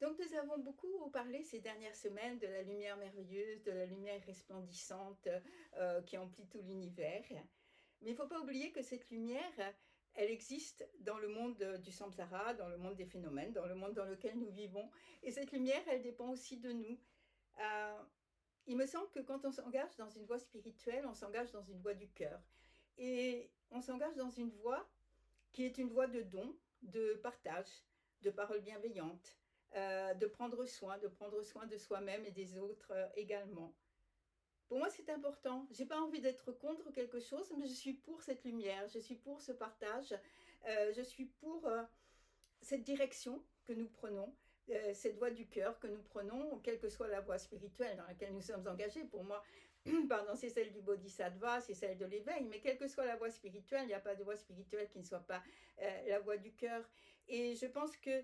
Donc nous avons beaucoup parlé ces dernières semaines de la lumière merveilleuse, de la lumière resplendissante, qui emplit tout l'univers. Mais il ne faut pas oublier que cette lumière, elle existe dans le monde, du samsara, dans le monde des phénomènes, dans le monde dans lequel nous vivons, et cette lumière, elle dépend aussi de nous. Heu, il me semble que quand on s'engage dans une voie spirituelle, on s'engage dans une voie du cœur, et on s'engage dans une voie qui est une voie de don, de partage, de paroles bienveillantes, de prendre soin de soi-même et des autres, également. Pour moi, c'est important. J'ai pas envie d'être contre quelque chose, mais je suis pour cette lumière, je suis pour ce partage, je suis pour, cette direction que nous prenons, cette voie du cœur que nous prenons, quelle que soit la voie spirituelle dans laquelle nous sommes engagés. Pour moi, pardon, c'est celle du bodhisattva, c'est celle de l'éveil, mais quelle que soit la voie spirituelle, il n'y a pas de voie spirituelle qui ne soit pas la voie du cœur. Et je pense que,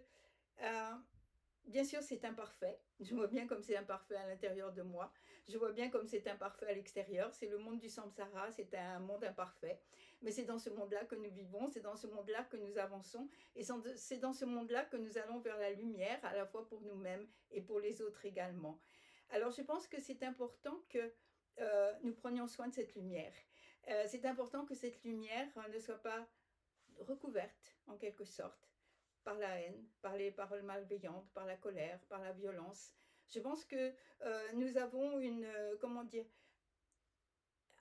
bien sûr, c'est imparfait. Je vois bien comme c'est imparfait à l'intérieur de moi. Je vois bien comme c'est imparfait à l'extérieur. C'est le monde du samsara, c'est un monde imparfait. Mais c'est dans ce monde-là que nous vivons, c'est dans ce monde-là que nous avançons, et c'est dans ce monde-là que nous allons vers la lumière, à la fois pour nous-mêmes et pour les autres également. Alors je pense que c'est important que nous prenions soin de cette lumière. C'est important que cette lumière ne soit pas recouverte, en quelque sorte, par la haine, par les paroles malveillantes, par la colère, par la violence. Je pense que, nous avons une, comment dire?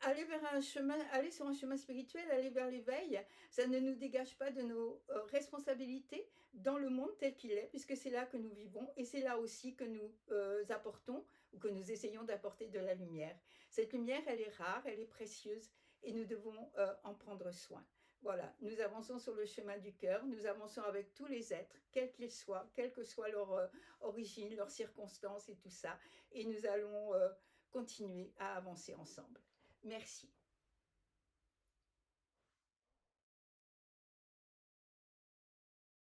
Aller sur un chemin spirituel, aller vers l'éveil, ça ne nous dégage pas de nos, responsabilités dans le monde tel qu'il est, puisque c'est là que nous vivons, et c'est là aussi que nous, apportons ou que nous essayons d'apporter de la lumière. Cette lumière, elle est rare, elle est précieuse, et nous devons, en prendre soin. Voilà, nous avançons sur le chemin du cœur, nous avançons avec tous les êtres, quels qu'ils soient, quelle que soit leur, origine, leurs circonstances et tout ça, et nous allons, continuer à avancer ensemble. Merci.